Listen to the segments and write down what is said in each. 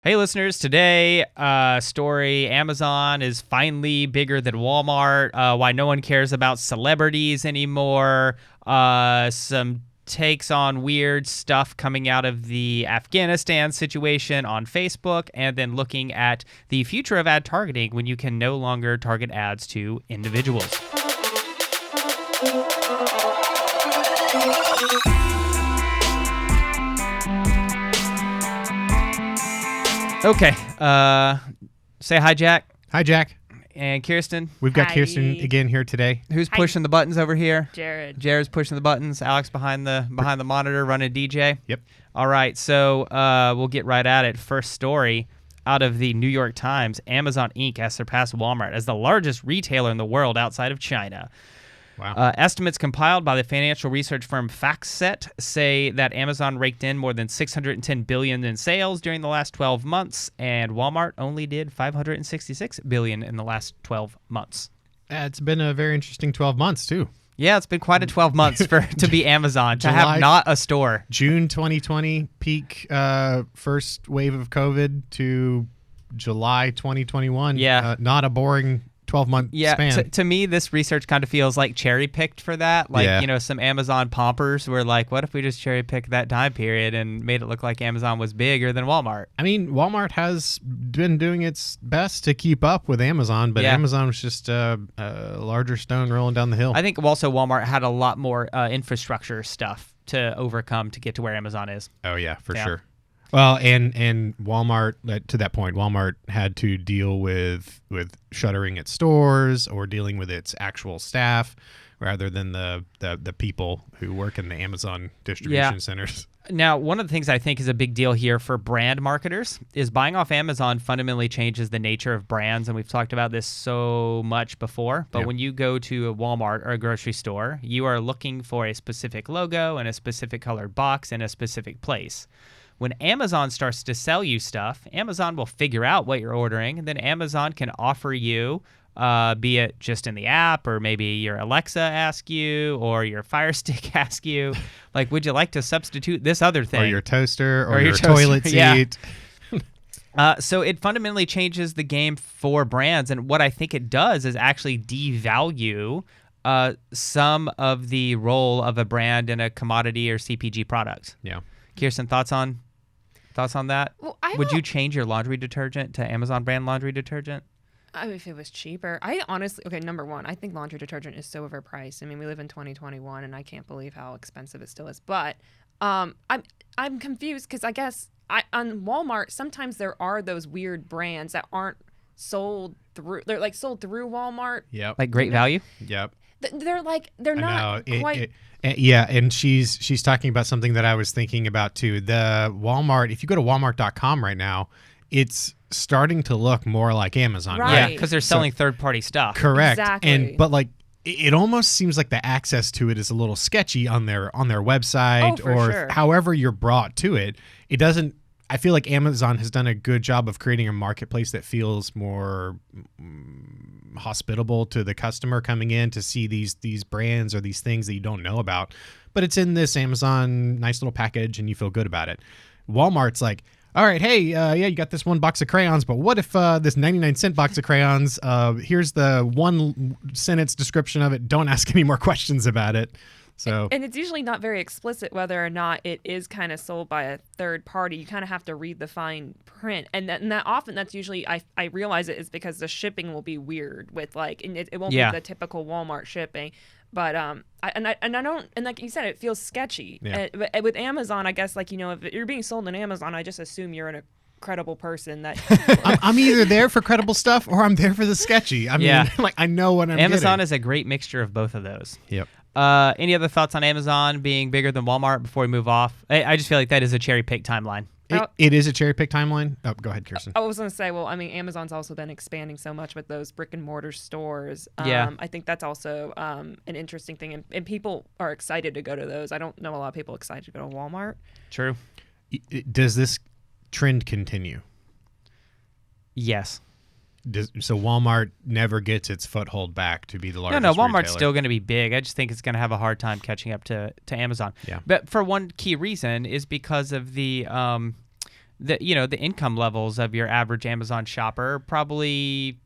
Hey, listeners. Today, story, Amazon is finally bigger than Walmart. Why no one cares about celebrities anymore. Some takes on weird stuff coming out of the Afghanistan situation on Facebook, and then looking at the future of ad targeting when you can no longer target ads to individuals. Okay, say hi, Jack. Hi, Jack. And Kiersten. We've got Hi. Kiersten again here today. Who's Hi. pushing the buttons over here? Jared. Jared's pushing the buttons. Alex behind the monitor running DJ. Yep. All right, so we'll get right at it. First story out of the New York Times: Amazon Inc. has surpassed Walmart as the largest retailer in the world outside of China. Wow. Estimates compiled by the financial research firm FactSet say that Amazon raked in more than $610 billion in sales during the last 12 months, and Walmart only did $566 billion in the last 12 months. It's been a very interesting 12 months, too. Yeah, it's been quite a 12 months to be Amazon, to July- have not a store. June 2020, peak first wave of COVID, to July 2021. Yeah. Not a boring 12-month span. To me, this research kind of feels like cherry-picked for that. Like, Yeah. some Amazon pompers were like, what if we just cherry-picked that time period and made it look like Amazon was bigger than Walmart? I mean, Walmart has been doing its best to keep up with Amazon, but Yeah. Amazon was just a larger stone rolling down the hill. I think also Walmart had a lot more infrastructure stuff to overcome to get to where Amazon is. Oh, yeah, for Yeah. sure. Well, and Walmart, to that point, Walmart had to deal with shuttering its stores or dealing with its actual staff rather than the people who work in the Amazon distribution centers. Now, one of the things I think is a big deal here for brand marketers is buying off Amazon fundamentally changes the nature of brands, and we've talked about this so much before, but Yeah. when you go to a Walmart or a grocery store, you are looking for a specific logo and a specific colored box in a specific place. When Amazon starts to sell you stuff, Amazon will figure out what you're ordering, and then Amazon can offer you, be it just in the app, or maybe your Alexa asks you, or your Fire Stick asks you, like, would you like to substitute this other thing? Or your toaster, or your your toaster, toilet seat. yeah. So it fundamentally changes the game for brands, and what I think it does is actually devalue some of the role of a brand in a commodity or CPG product. Yeah. Kiersten, thoughts on that? Well, Would you change your laundry detergent to Amazon brand laundry detergent? if it was cheaper. I honestly, number one, I think laundry detergent is so overpriced. I mean, we live in 2021, and I can't believe how expensive it still is. But I'm confused because I guess on Walmart sometimes there are those weird brands that aren't sold through. They're like sold through Walmart. Yep. Like Great Value? Yep. They're not quite. Yeah, and she's talking about something that I was thinking about too. The Walmart, if you go to walmart.com right now, it's starting to look more like Amazon. Right. Yeah, because they're selling third-party stuff. Correct. Exactly. But like it almost seems like the access to it is a little sketchy on their website, for or sure. however you're brought to it. It doesn't. I feel like Amazon has done a good job of creating a marketplace that feels more hospitable to the customer coming in to see these brands or these things that you don't know about. But it's in this Amazon nice little package, and you feel good about it. Walmart's like, all right, hey, you got this one box of crayons, but what if this 99-cent box of crayons, here's the one sentence description of it. Don't ask any more questions about it. So, And it's usually not very explicit whether or not it is kind of sold by a third party. You kind of have to read the fine print, and that often that's usually I realize it is because the shipping will be weird with like, and it won't Yeah. be the typical Walmart shipping. But I don't, and like you said, it feels sketchy. Yeah. But with Amazon, I guess, like, if you're being sold on Amazon, I just assume you're an credible person that I'm either there for credible stuff or I'm there for the sketchy. I mean, Yeah. like I know what I'm Amazon getting. is a great mixture of both of those. Yep. Any other thoughts on Amazon being bigger than Walmart before we move off? I just feel like that is a cherry-picked timeline. It is a cherry pick timeline. Oh, go ahead, Kiersten. I was going to say, well, I mean, Amazon's also been expanding so much with those brick and mortar stores. Yeah. I think that's also an interesting thing, and people are excited to go to those. I don't know a lot of people excited to go to Walmart. True. Does this trend continue? Yes. So Walmart never gets its foothold back to be the largest No, Walmart's retailer. still going to be big. I just think it's going to have a hard time catching up to Amazon. Yeah. But for one key reason is because of the the income levels of your average Amazon shopper are probably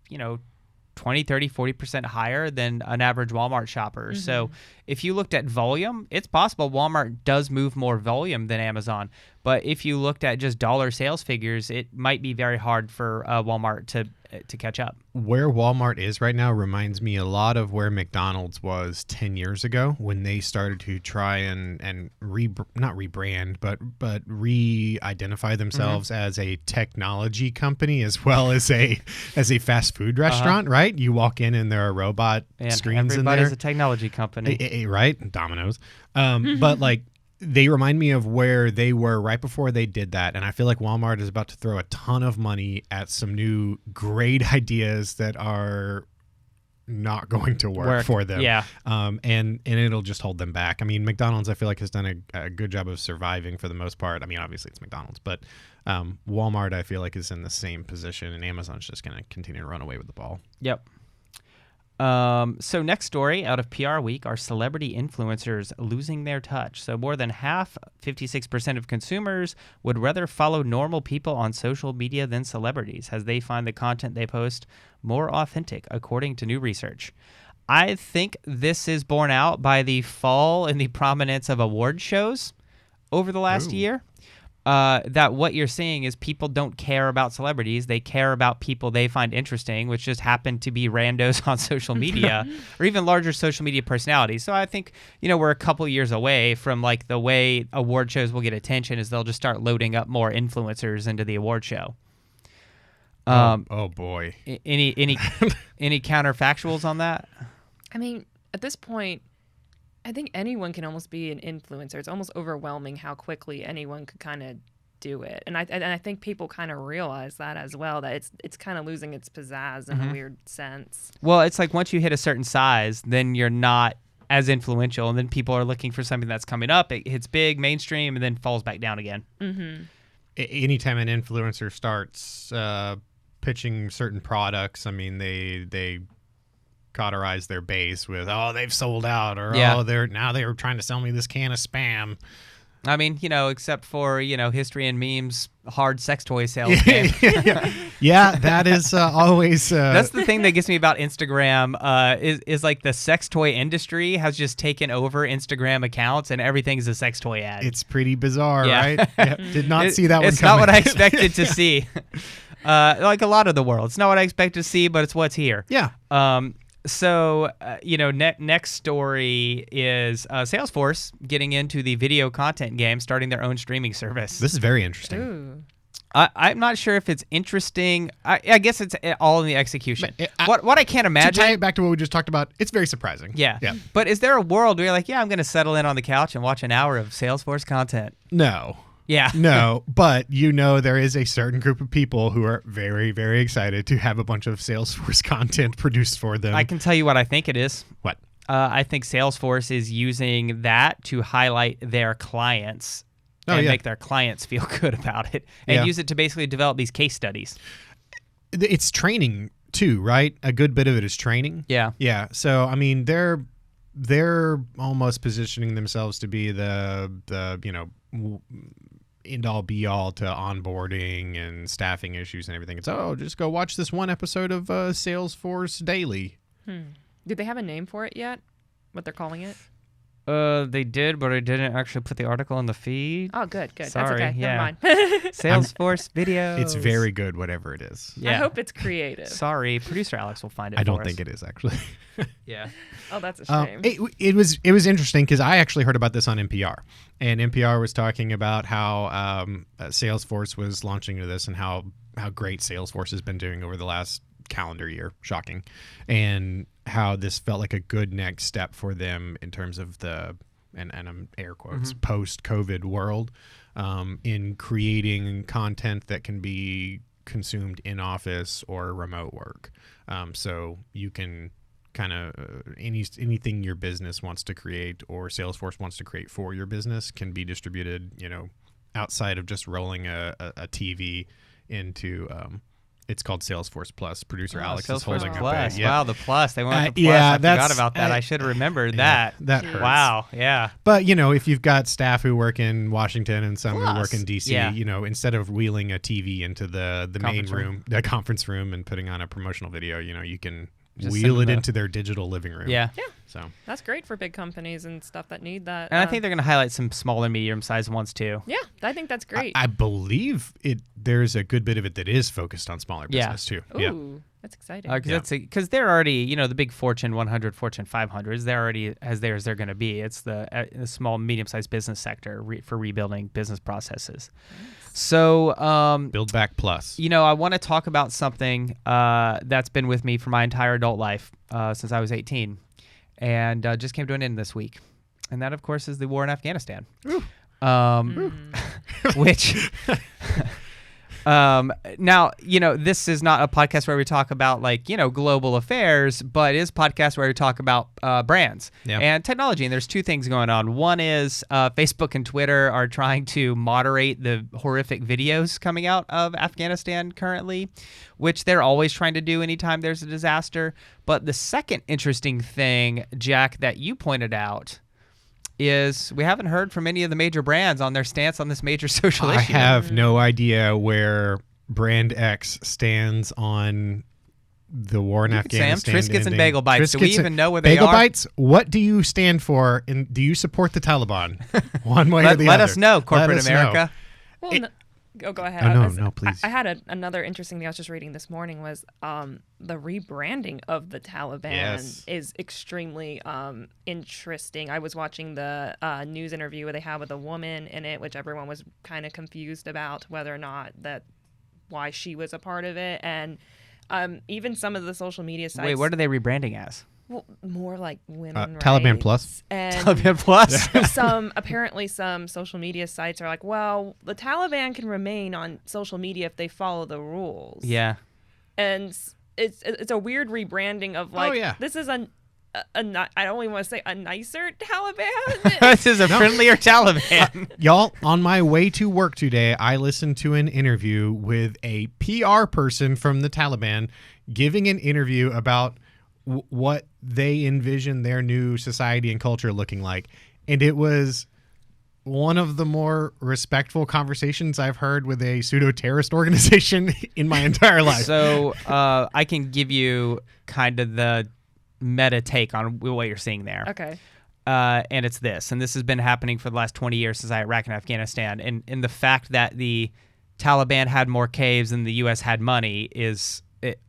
20, 30, 40% higher than an average Walmart shopper. So if you looked at volume, it's possible Walmart does move more volume than Amazon. But if you looked at just dollar sales figures, it might be very hard for Walmart to catch up. Where Walmart is right now reminds me a lot of where McDonald's was 10 years ago when they started to try and not rebrand, but re-identify themselves as a technology company as well as a fast food restaurant, right? You walk in and there are robot screens in there. Everybody's a technology company. Right? Domino's. But like, they remind me of where they were right before they did that. And I feel like Walmart is about to throw a ton of money at some new great ideas that are not going to work for them. Yeah. And it'll just hold them back. I mean, McDonald's, I feel like, has done a good job of surviving for the most part. I mean, obviously it's McDonald's, but Walmart, I feel like, is in the same position, and Amazon's just going to continue to run away with the ball. Yep. So next story out of PR Week are celebrity influencers losing their touch. So more than half, 56% of consumers would rather follow normal people on social media than celebrities, as they find the content they post more authentic, according to new research. I think this is borne out by the fall in the prominence of award shows over the last year. That what you're seeing is people don't care about celebrities. They care about people they find interesting, which just happen to be randos on social media or even larger social media personalities. So I think, we're a couple years away from like the way award shows will get attention is they'll just start loading up more influencers into the award show. Oh boy. Any counterfactuals on that? I mean, at this point, I think anyone can almost be an influencer. It's almost overwhelming how quickly anyone could kind of do it. And I think people kind of realize that as well, that it's kind of losing its pizzazz in a weird sense. Well, it's like once you hit a certain size, then you're not as influential, and then people are looking for something that's coming up. It hits big, mainstream, and then falls back down again. Mm-hmm. Anytime an influencer starts pitching certain products, I mean, they cauterize their base with, they've sold out, or they're trying to sell me this can of Spam. I mean, except for history and memes, hard sex toy sales game. Yeah, that is always. That's the thing that gets me about Instagram. Is like the sex toy industry has just taken over Instagram accounts, and everything's a sex toy ad. It's pretty bizarre, right? Yep. Did not see that one coming. It's not what I expected to see. Like a lot of the world, it's not what I expected to see, but it's what's here. Yeah. So, next story is Salesforce getting into the video content game, starting their own streaming service. This is very interesting. Ooh. I'm not sure if it's interesting. I guess it's all in the execution. What I can't imagine. To tie it back to what we just talked about, it's very surprising. Yeah. But is there a world where you're like, I'm going to settle in on the couch and watch an hour of Salesforce content? No. Yeah. No, but there is a certain group of people who are very, very excited to have a bunch of Salesforce content produced for them. I can tell you what I think it is. What? I think Salesforce is using that to highlight their clients and make their clients feel good about it, and use it to basically develop these case studies. It's training too, right? A good bit of it is training. Yeah. Yeah. So, I mean, they're almost positioning themselves to be the end all be all to onboarding and staffing issues and everything. It's just go watch this one episode of Salesforce Daily. Did they have a name for it yet? What they're calling it? They did, but I didn't actually put the article in the feed. Oh, good. Sorry, That's okay. yeah. Never mind. Salesforce videos. It's very good, whatever it is. Yeah. I hope it's creative. Sorry, producer Alex will find it. I don't think it is actually. Yeah. Oh, that's a shame. It was interesting because I actually heard about this on NPR, and NPR was talking about how Salesforce was launching into this and how great Salesforce has been doing over the last calendar year. Shocking. And how this felt like a good next step for them in terms of the, and I'm air quotes, post-COVID world, in creating content that can be consumed in office or remote work. So you can kind of anything your business wants to create or Salesforce wants to create for your business can be distributed, outside of just rolling a TV into It's called Salesforce Plus. Producer Oh, Alex is Salesforce holding Plus. up. Yeah. Wow, the plus. They went with the plus. yeah, I forgot that's- about that. I should have remembered that. That Jeez. hurts. Wow. Yeah. But, if you've got staff who work in Washington and some who work Plus. in D.C., Yeah. Instead of wheeling a TV into the main Conference room, the conference room, and putting on a promotional video, you can Just wheel send it them into their digital living room. Yeah. So That's great for big companies and stuff that need that. And I think they're going to highlight some small and medium-sized ones too. yeah, I think that's great. I believe there's a good bit of it that is focused on smaller Yeah. business too. Ooh, Yeah. that's exciting. Because they're already, the big Fortune 100, Fortune 500s, they're already as there as they're going to be. It's the small, medium-sized business sector for rebuilding business processes. So, Build Back Plus. I want to talk about something that's been with me for my entire adult life since I was 18, and just came to an end this week. And that, of course, is the war in Afghanistan. Which... now, this is not a podcast where we talk about global affairs, but it is a podcast where we talk about brands and technology. And there's two things going on. One is Facebook and Twitter are trying to moderate the horrific videos coming out of Afghanistan currently, which they're always trying to do anytime there's a disaster. But the second interesting thing, Jack, that you pointed out is we haven't heard from any of the major brands on their stance on this major social issue. I have no idea where Brand X stands on the war in Afghanistan. Sam, Triscuits and ending. Bagel Bites. Do we Triscuits even know where they Bagel are? Bites, what do you stand for? And do you support the Taliban? One way or the Let other. us know, corporate Let us know. America. Well, go ahead. Oh, no, please. I had another interesting thing I was just reading this morning was the rebranding of the Taliban is extremely interesting. I was watching the news interview where they had with a woman in it, which everyone was kind of confused about whether or not why she was a part of it. And even some of the social media sites. Wait, what are they rebranding as? Well, more like women rights. Taliban Plus. And Taliban Plus? apparently some social media sites are like, well, the Taliban can remain on social media if they follow the rules. Yeah. And it's a weird rebranding of this is I don't even want to say a nicer Taliban. This is a friendlier Taliban. Y'all, on my way to work today, I listened to an interview with a PR person from the Taliban giving an interview about what they envision their new society and culture looking like. And it was one of the more respectful conversations I've heard with a pseudo-terrorist organization in my entire life. So I can give you kind of the meta take on what you're seeing there. Okay. And it's this. And this has been happening for the last 20 years since Iraq and Afghanistan. And the fact that the Taliban had more caves than the U.S. had money is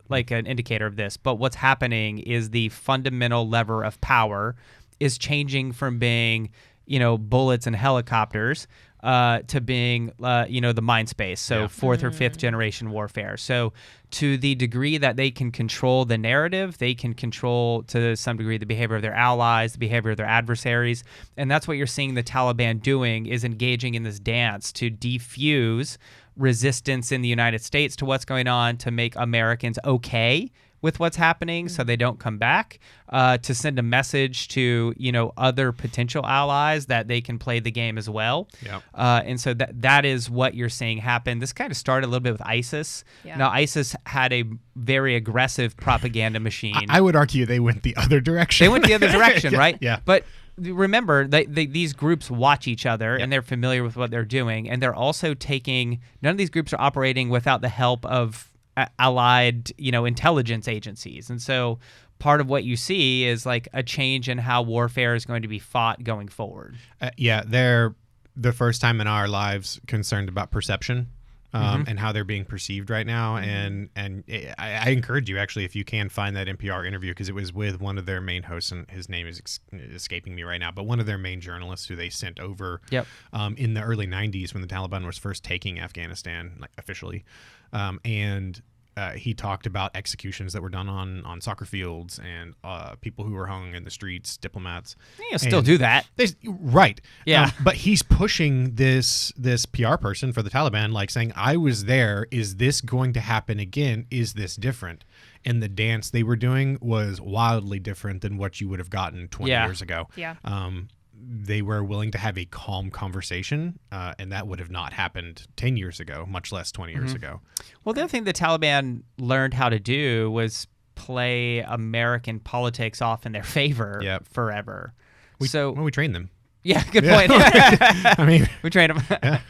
like an indicator of this. But what's happening is the fundamental lever of power is changing from being, bullets and helicopters to being, the mind space. So fourth or fifth generation warfare. So to the degree that they can control the narrative, they can control to some degree the behavior of their allies, the behavior of their adversaries. And that's what you're seeing the Taliban doing, is engaging in this dance to defuse resistance in the United States to what's going on, to make Americans okay with what's happening so they don't come back, to send a message to, other potential allies that they can play the game as well. Yep. And so that is what you're seeing happen. This kind of started a little bit with ISIS. Yeah. Now, ISIS had a very aggressive propaganda machine. I would argue they went the other direction. They went the other direction, right? Yeah. But remember, these groups watch each other and they're familiar with what they're doing. And they're also none of these groups are operating without the help of allied, intelligence agencies. And so part of what you see is like a change in how warfare is going to be fought going forward. They're the first time in our lives concerned about perception. And how they're being perceived right now. And I encourage you, actually, if you can find that NPR interview, because it was with one of their main hosts, and his name is escaping me right now, but one of their main journalists who they sent over in the early 90s when the Taliban was first taking Afghanistan, like officially. He talked about executions that were done on soccer fields and people who were hung in the streets, diplomats. You still do that. Right. Yeah. But he's pushing this PR person for the Taliban, like saying, I was there. Is this going to happen again? Is this different? And the dance they were doing was wildly different than what you would have gotten 20 years ago. Yeah. they were willing to have a calm conversation, and that would have not happened 10 years ago, much less 20 years ago. Well, the other thing the Taliban learned how to do was play American politics off in their favor forever. We trained them. Yeah, good point. I mean, we trained them.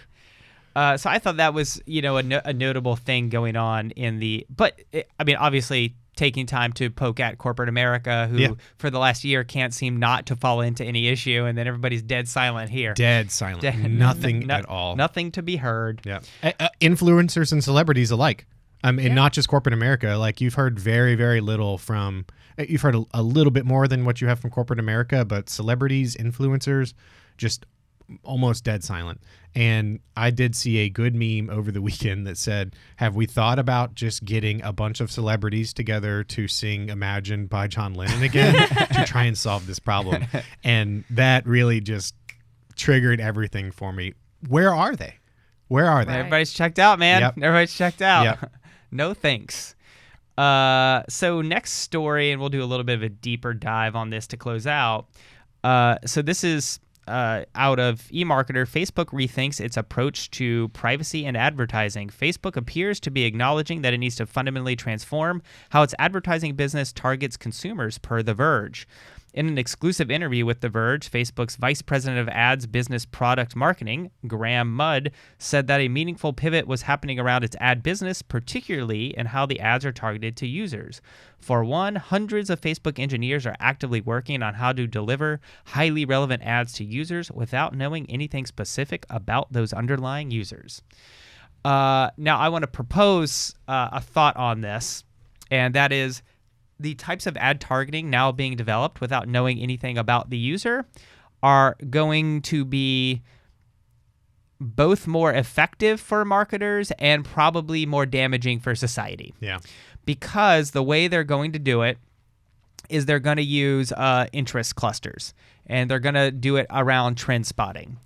Yeah. So I thought that was, a notable thing going on obviously taking time to poke at corporate America, who for the last year can't seem not to fall into any issue, and then everybody's dead silent here. Dead silent. Nothing at all. Nothing to be heard. Yeah. Influencers and celebrities alike. And not just corporate America. Like, you've heard very, very little from. You've heard a little bit more than what you have from corporate America, but celebrities, influencers, just almost dead silent. And I did see a good meme over the weekend that said, have we thought about just getting a bunch of celebrities together to sing Imagine by John Lennon again to try and solve this problem? And that really just triggered everything for me. Where are they? Where are they? Right. Everybody's checked out, man. Yep. Everybody's checked out. Yep. No thanks. So next story, and we'll do a little bit of a deeper dive on this to close out. So this is out of eMarketer. Facebook rethinks its approach to privacy and advertising. Facebook appears to be acknowledging that it needs to fundamentally transform how its advertising business targets consumers, per The Verge. In an exclusive interview with The Verge, Facebook's Vice President of Ads Business Product Marketing, Graham Mudd, said that a meaningful pivot was happening around its ad business, particularly in how the ads are targeted to users. For one, hundreds of Facebook engineers are actively working on how to deliver highly relevant ads to users without knowing anything specific about those underlying users. Now, I want to propose a thought on this, and that is, the types of ad targeting now being developed without knowing anything about the user are going to be both more effective for marketers and probably more damaging for society. Yeah. Because the way they're going to do it is they're going to use interest clusters, and they're going to do it around trend spotting,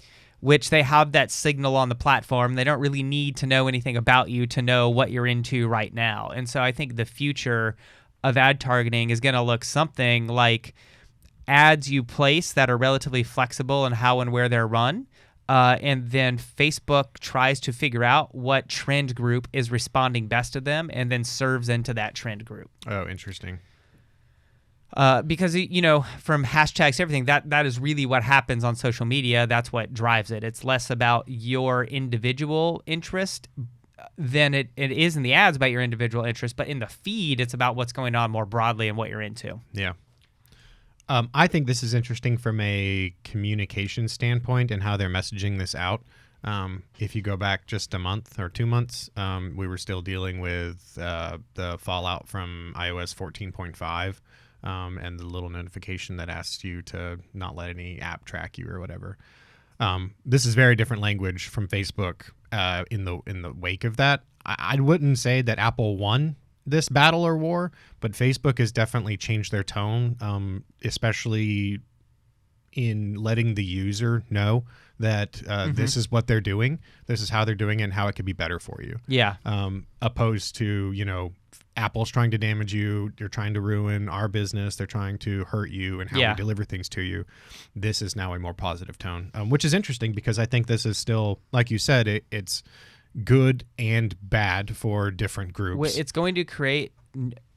which they have that signal on the platform. They don't really need to know anything about you to know what you're into right now. And so I think the future of ad targeting is going to look something like ads you place that are relatively flexible in how and where they're run. And then Facebook tries to figure out what trend group is responding best to them and then serves into that trend group. Oh, interesting. Because, from hashtags to everything, that is really what happens on social media. That's what drives it. It's less about your individual interest than it is in the ads about your individual interest, but in the feed, it's about what's going on more broadly and what you're into. Yeah. I think this is interesting from a communication standpoint and how they're messaging this out. If you go back just a month or 2 months, we were still dealing with the fallout from iOS 14.5 and the little notification that asks you to not let any app track you or whatever. This is very different language from Facebook in the wake of that. I wouldn't say that Apple won this battle or war, but Facebook has definitely changed their tone, especially in letting the user know that this is what they're doing, this is how they're doing it, and how it could be better for you. Yeah. Opposed to, Apple's trying to damage you, they're trying to ruin our business, they're trying to hurt you and how we deliver things to you. This is now a more positive tone, which is interesting because I think this is still, like you said, it's good and bad for different groups. It's going to create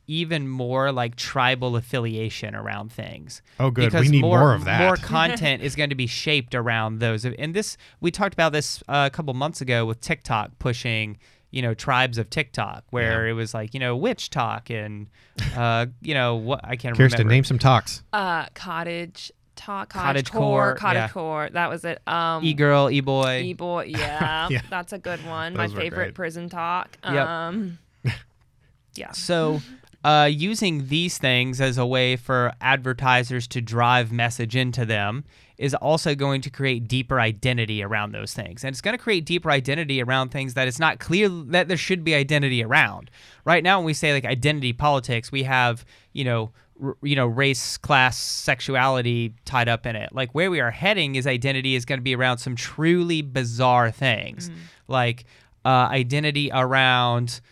even more like tribal affiliation around things. Oh, good. Because we need more of that. More content is going to be shaped around those. And we talked about this a couple months ago with TikTok pushing, tribes of TikTok, where it was like, witch talk and, what I can't remember. Kiersten, name some talks. Cottage talk, Cottagecore, cottagecore. That was it. E-girl, e-boy. E-boy, yeah. Yeah. That's a good one. Those My were favorite great. prison talk. Yep. Yeah. So using these things as a way for advertisers to drive message into them is also going to create deeper identity around those things. And it's going to create deeper identity around things that it's not clear that there should be identity around. Right now, when we say like identity politics, we have, race, class, sexuality tied up in it. Like where we are heading is identity is going to be around some truly bizarre things, like identity around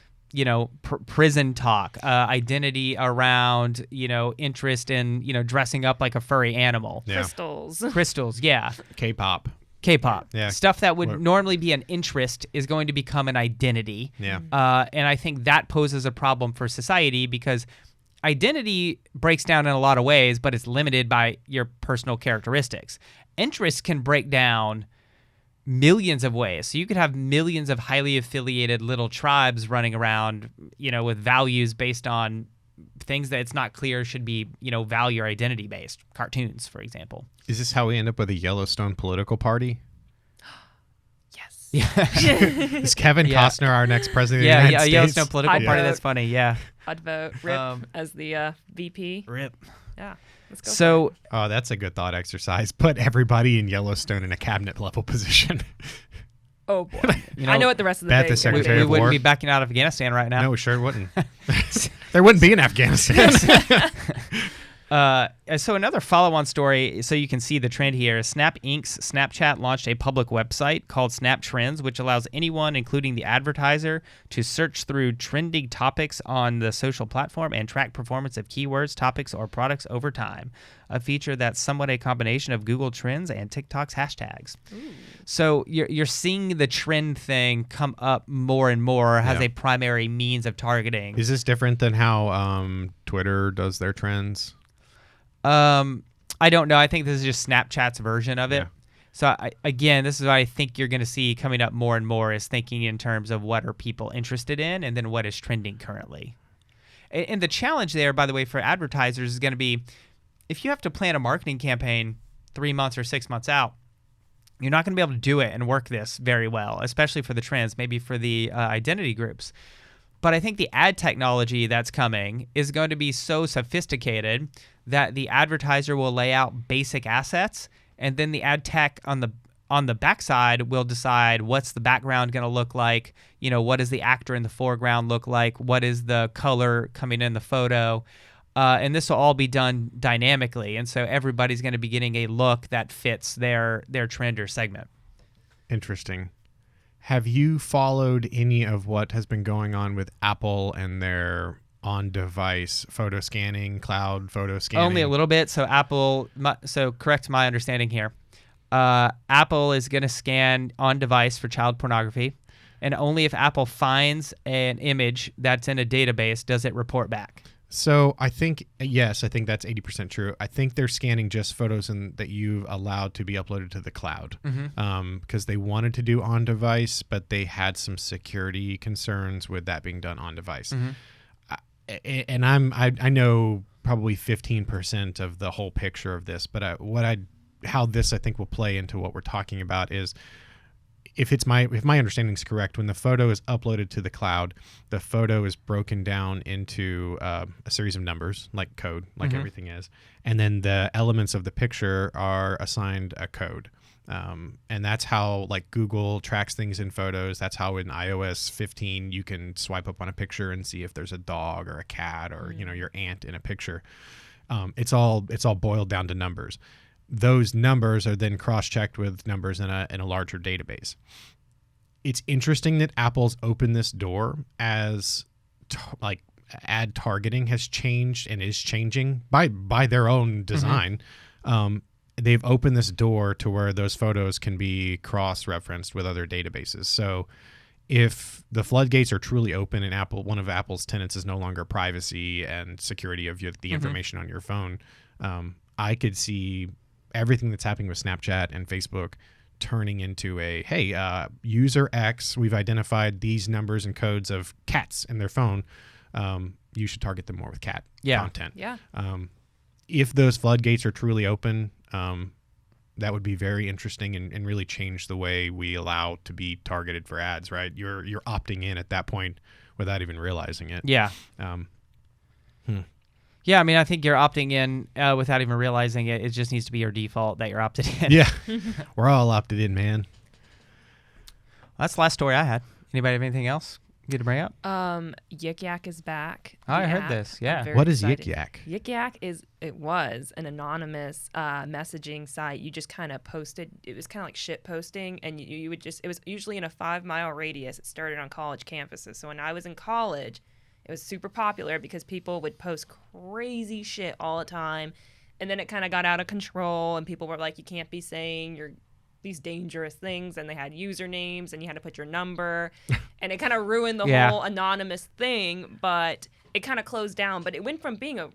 prison talk, identity around, interest in, dressing up like a furry animal. Yeah. Crystals. Yeah. K-pop. Yeah. Stuff that would normally be an interest is going to become an identity. Yeah. And I think that poses a problem for society because identity breaks down in a lot of ways, but it's limited by your personal characteristics. Interests can break down millions of ways. So you could have millions of highly affiliated little tribes running around, with values based on things that it's not clear should be, value or identity based. Cartoons, for example. Is this how we end up with a Yellowstone political party? Yes. Yeah. Is Kevin Costner our next president of the United States? Yellowstone political I'd party. vote. That's funny. Yeah. I'd vote Rip as the VP. Rip. Yeah. Let's go. So Oh, that's a good thought exercise. Put everybody in Yellowstone in a cabinet level position. Oh boy. I know what the rest of the Beth, day the is. Secretary we of wouldn't War. be backing out of Afghanistan right now. No, we sure wouldn't. There wouldn't be an Afghanistan. So another follow-on story, so you can see the trend here. Snap Inc.'s Snapchat launched a public website called Snap Trends, which allows anyone, including the advertiser, to search through trending topics on the social platform and track performance of keywords, topics, or products over time. A feature that's somewhat a combination of Google Trends and TikTok's hashtags. Ooh. So you're seeing the trend thing come up more and more as a primary means of targeting. Is this different than how Twitter does their trends? I don't know. I think this is just Snapchat's version of it. Yeah. So again, this is what I think you're going to see coming up more and more is thinking in terms of what are people interested in and then what is trending currently. And the challenge there, by the way, for advertisers is going to be if you have to plan a marketing campaign 3 months or 6 months out, you're not going to be able to do it and work this very well, especially for the trends, maybe for the identity groups. But I think the ad technology that's coming is going to be so sophisticated that the advertiser will lay out basic assets, and then the ad tech on the backside will decide what's the background going to look like, what does the actor in the foreground look like, what is the color coming in the photo, and this will all be done dynamically, and so everybody's going to be getting a look that fits their trend or segment. Interesting. Have you followed any of what has been going on with Apple and their on-device photo scanning, cloud photo scanning? Only a little bit. So correct my understanding here. Apple is going to scan on-device for child pornography, and only if Apple finds an image that's in a database does it report back. So I think, yes, I think that's 80% true. I think they're scanning just photos that you've allowed to be uploaded to the cloud because they wanted to do on device, but they had some security concerns with that being done on device. And I know probably 15% of the whole picture of this, but how this I think will play into what we're talking about is if my understanding is correct, when the photo is uploaded to the cloud, the photo is broken down into a series of numbers, like code, like everything is, and then the elements of the picture are assigned a code. And that's how like Google tracks things in photos. That's how in iOS 15 you can swipe up on a picture and see if there's a dog or a cat or your ant in a picture. It's all boiled down to numbers. Those numbers are then cross-checked with numbers in a larger database. It's interesting that Apple's opened this door as ad targeting has changed and is changing by their own design. They've opened this door to where those photos can be cross-referenced with other databases. So if the floodgates are truly open and one of Apple's tenets is no longer privacy and security of the information on your phone, I could see everything that's happening with Snapchat and Facebook turning into user X, we've identified these numbers and codes of cats in their phone. You should target them more with cat content. Yeah. If those floodgates are truly open, that would be very interesting and really change the way we allow to be targeted for ads, right? You're opting in at that point without even realizing it. Yeah. Yeah, I mean, I think you're opting in without even realizing it. It just needs to be your default that you're opted in. Yeah. We're all opted in, man. That's the last story I had. Anybody have anything else? Good to bring up. Yik Yak is back. Oh, I The heard app. this. I'm Yeah. very What is excited. Yik Yak? Yik Yak was an anonymous messaging site. You just kind of posted. It was kind of like shit posting, and you would just. It was usually in a 5-mile radius. It started on college campuses. So when I was in college, it was super popular because people would post crazy shit all the time, and then it kind of got out of control, and people were like, "You can't be saying these dangerous things," and they had usernames, and you had to put your number, and it kind of ruined the whole anonymous thing. But it kind of closed down. But it went from being a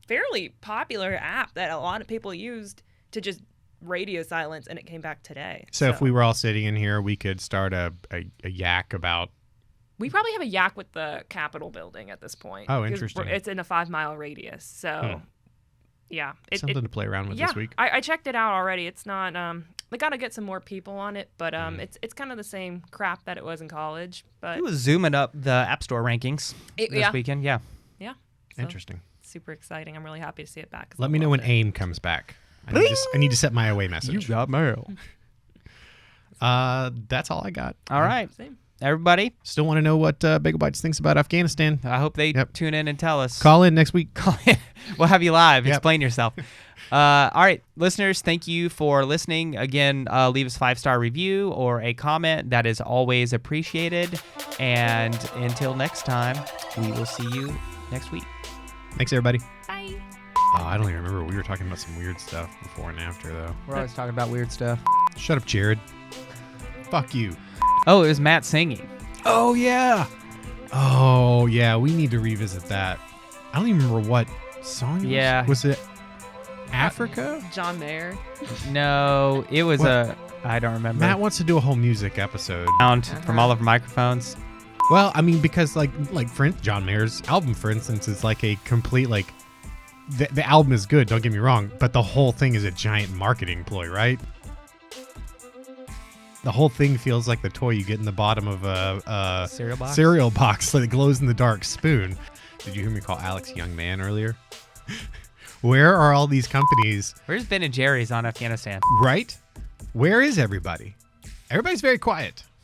fairly popular app that a lot of people used to just radio silence, and it came back today. So if we were all sitting in here, we could start a yak about. We probably have a yak with the Capitol building at this point. Oh, 'cause interesting. It's in a 5-mile radius. So, yeah. Something to play around with this week. I checked it out already. It's not, they got to get some more people on it, but it's kind of the same crap that it was in college. But It was zooming up the App Store rankings this weekend. Yeah. Yeah. So, Interesting. super exciting. I'm really happy to see it back. 'Cause Let I me know loved when it. AIM comes back. I need to set my away message. got mail. That's all I got. All right. Same. Everybody, Still want to know what Bagel Bites thinks about Afghanistan. I hope they Yep. tune in and tell us. Call in next week. We'll have you live. Yep. Explain yourself. All right, listeners, thank you for listening. Again, leave us a 5-star review or a comment. That is always appreciated. And until next time, we will see you next week. Thanks, everybody. Bye. Oh, I don't even remember. We were talking about some weird stuff before and after, though. We're always talking about weird stuff. Shut up, Jared. Fuck you. Oh, it was Matt singing. Oh, yeah. Oh, yeah. We need to revisit that. I don't even remember what song it was. Yeah. Was it Africa? John Mayer. No, it was What? I don't remember. Matt wants to do a whole music episode. Sound from all of our microphones. Well, I mean, because like John Mayer's album, for instance, is like a complete like the album is good. Don't get me wrong, but the whole thing is a giant marketing ploy, right? The whole thing feels like the toy you get in the bottom of a Cereal box? that glows in the dark spoon. Did you hear me call Alex young man earlier? Where are all these companies? Where's Ben and Jerry's on Afghanistan? Right? Where is everybody? Everybody's very quiet.